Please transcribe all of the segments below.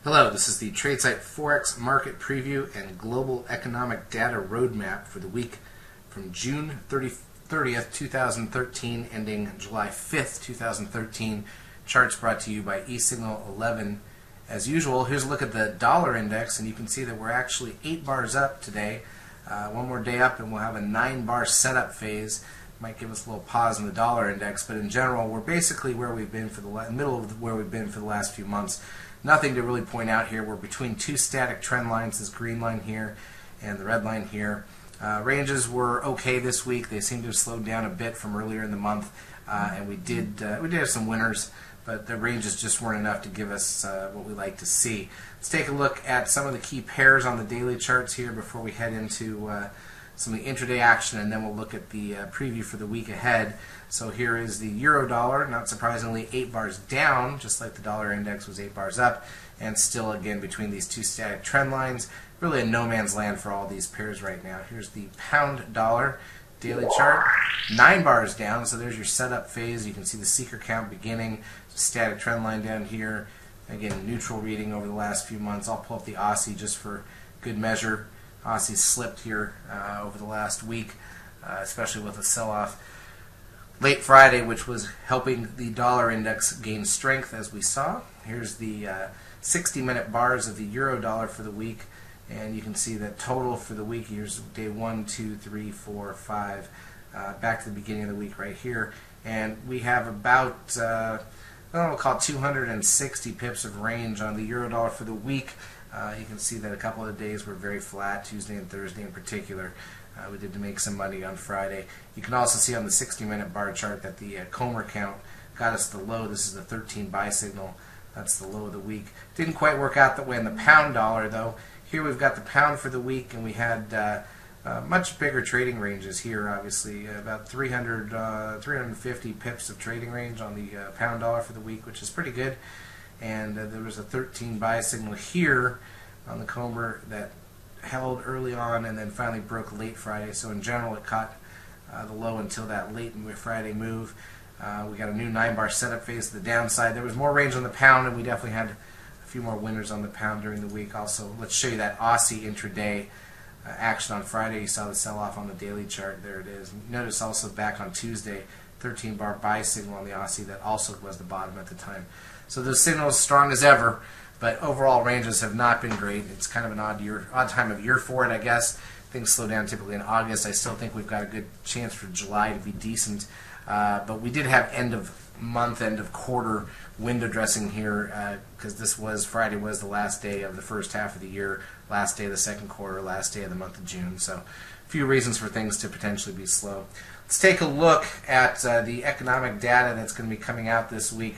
Hello, this is the Tradesight Forex Market Preview and Global Economic Data Roadmap for the week from June 30th, 2013, ending July 5th, 2013. Charts brought to you by eSignal 11. As usual, here's a look at the dollar index, and you can see that we're actually 8 bars up today. One more day up, and we'll have a 9-bar setup phase. Might give us a little pause in the dollar index, but in general, we're basically where we've been for the middle of where we've been for the last few months. Nothing to really point out here. We're between two static trend lines, this green line here and the red line here. Ranges were okay this week. They seem to have slowed down a bit from earlier in the month, and we did have some winners, but the ranges just weren't enough to give us what we like to see. Let's take a look at some of the key pairs on the daily charts here before we head into some of the intraday action, and then we'll look at the preview for the week ahead. So here is the euro dollar, not surprisingly 8 bars down, just like the dollar index was 8 bars up, and still again between these two static trend lines. Really a no man's land for all these pairs right now. Here's the pound dollar daily chart, 9 bars down, so there's your setup phase. You can see the seeker count beginning, static trend line down here. Again, neutral reading over the last few months. I'll pull up the Aussie just for good measure. Aussie slipped here over the last week, especially with a sell-off late Friday, which was helping the dollar index gain strength, as we saw. Here's the 60-minute bars of the euro dollar for the week, and you can see that total for the week. Here's day 1, 2, 3, 4, 5, back to the beginning of the week right here, and we have about we'll call it 260 pips of range on the euro dollar for the week. You can see that a couple of days were very flat, Tuesday and Thursday in particular. We did make some money on Friday. You can also see on the 60-minute bar chart that the Comer count got us the low. This is the 13 buy signal. That's the low of the week. Didn't quite work out that way in the pound dollar, though. Here we've got the pound for the week, and we had much bigger trading ranges here, obviously. About 350 pips of trading range on the pound dollar for the week, which is pretty good. And there was a 13 buy signal here on the Comer that held early on and then finally broke late Friday. So in general, it caught the low until that late Friday move. We got a new 9-bar setup phase to the downside. There was more range on the pound, and we definitely had a few more winners on the pound during the week. Also, let's show you that Aussie intraday action on Friday. You saw the sell-off on the daily chart. There it is. Notice also back on Tuesday, 13-bar buy signal on the Aussie that also was the bottom at the time. So the signal is strong as ever, but overall ranges have not been great. It's kind of an odd time of year for it, I guess. Things slow down typically in August. I still think we've got a good chance for July to be decent, but we did have end of month, end of quarter window dressing here because Friday was the last day of the first half of the year, last day of the second quarter, last day of the month of June. So a few reasons for things to potentially be slow. Let's take a look at the economic data that's going to be coming out this week.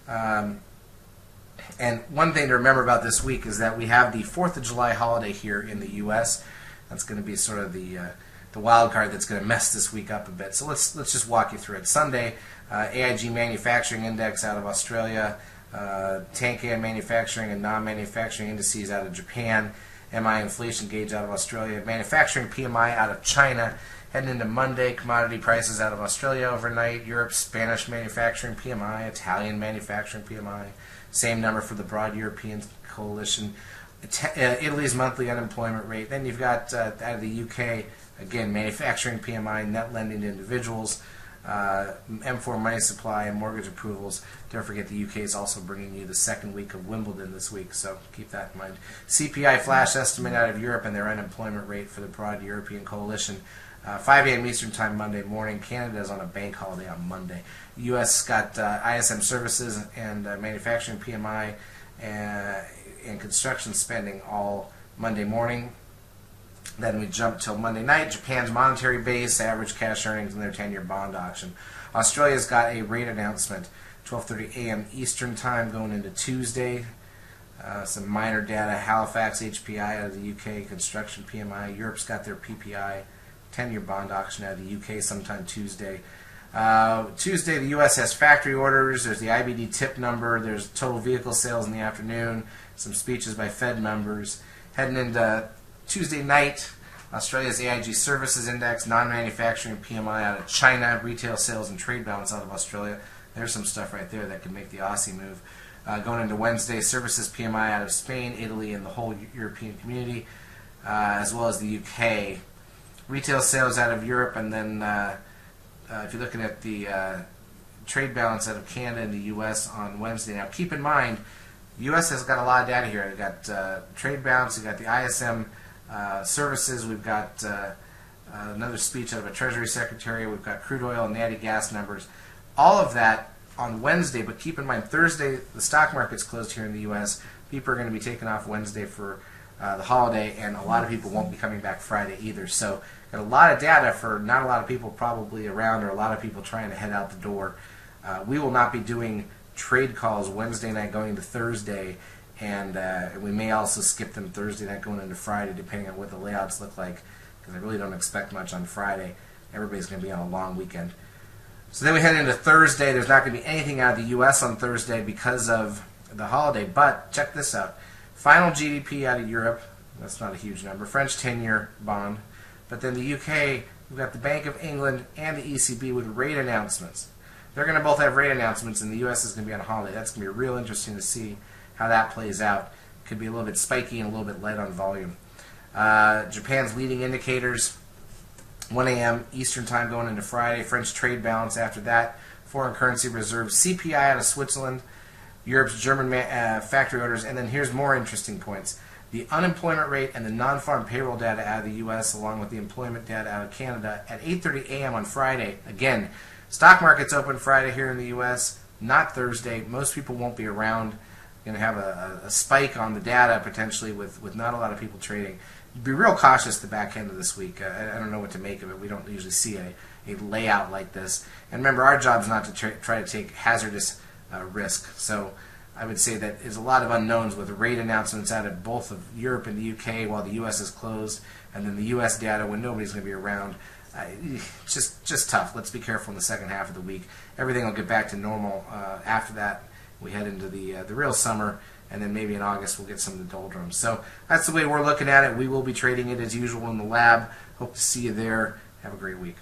And one thing to remember about this week is that we have the 4th of July holiday here in the U.S. That's going to be sort of the wild card that's going to mess this week up a bit. So let's just walk you through it. Sunday, AIG Manufacturing Index out of Australia, Tankan Manufacturing and non-manufacturing indices out of Japan, MI Inflation Gauge out of Australia, Manufacturing PMI out of China. Heading into Monday, commodity prices out of Australia overnight, Europe, Spanish manufacturing PMI, Italian manufacturing PMI, same number for the broad European coalition, Italy's monthly unemployment rate. Then you've got out of the UK, again, manufacturing PMI, net lending to individuals, M4 money supply, and mortgage approvals. Don't forget the UK is also bringing you the second week of Wimbledon this week, so keep that in mind. CPI flash estimate out of Europe and their unemployment rate for the broad European coalition. 5 a.m. Eastern Time Monday morning. Canada is on a bank holiday on Monday. The U.S. got ISM services and manufacturing PMI and construction spending all Monday morning. Then we jump till Monday night. Japan's monetary base, average cash earnings, and their 10-year bond auction. Australia's got a rate announcement, 12:30 a.m. Eastern Time going into Tuesday. Some minor data, Halifax HPI out of the UK, construction PMI. Europe's got their PPI. 10-year bond auction out of the UK sometime Tuesday. Tuesday, the U.S. has factory orders. There's the IBD tip number. There's total vehicle sales in the afternoon. Some speeches by Fed members. Heading into Tuesday night, Australia's AIG Services Index, non-manufacturing PMI out of China, retail sales and trade balance out of Australia. There's some stuff right there that could make the Aussie move. Going into Wednesday, services PMI out of Spain, Italy, and the whole European community, as well as the UK. Retail sales out of Europe, and then if you're looking at the trade balance out of Canada and the US on Wednesday. Now keep in mind, the US has got a lot of data here. We've got trade balance, we've got the ISM services, we've got another speech out of a Treasury Secretary, we've got crude oil and natty gas numbers. All of that on Wednesday, but keep in mind Thursday the stock market's closed here in the US. People are going to be taking off Wednesday for the holiday, and a lot of people won't be coming back Friday either. So got a lot of data for not a lot of people probably around, or a lot of people trying to head out the door. We will not be doing trade calls Wednesday night going into Thursday, and we may also skip them Thursday night going into Friday depending on what the layouts look like, because I really don't expect much on Friday. Everybody's going to be on a long weekend. So then we head into Thursday. There's not going to be anything out of the U.S. on Thursday because of the holiday, but check this out. Final GDP out of Europe, that's not a huge number, French 10-year bond, but then the UK, we've got the Bank of England and the ECB with rate announcements. They're going to both have rate announcements, and the U.S. is going to be on a holiday. That's going to be real interesting to see how that plays out. Could be a little bit spiky and a little bit light on volume. Japan's leading indicators, 1 a.m. Eastern time going into Friday. French trade balance after that. Foreign currency reserves. CPI out of Switzerland. Europe's German factory orders, and then here's more interesting points. The unemployment rate and the non-farm payroll data out of the U.S. along with the employment data out of Canada at 8:30 a.m. on Friday. Again, stock market's open Friday here in the U.S., not Thursday. Most people won't be around. Going to have a spike on the data potentially with not a lot of people trading. Be real cautious the back end of this week. I don't know what to make of it. We don't usually see a layout like this. And remember, our job is not to try to take hazardous risk. So I would say that there's a lot of unknowns with rate announcements out of both of Europe and the UK while the US is closed, and then the US data when nobody's going to be around. Just tough. Let's be careful in the second half of the week. Everything will get back to normal after that. We head into the real summer, and then maybe in August we'll get some of the doldrums. So that's the way we're looking at it. We will be trading it as usual in the lab. Hope to see you there. Have a great week.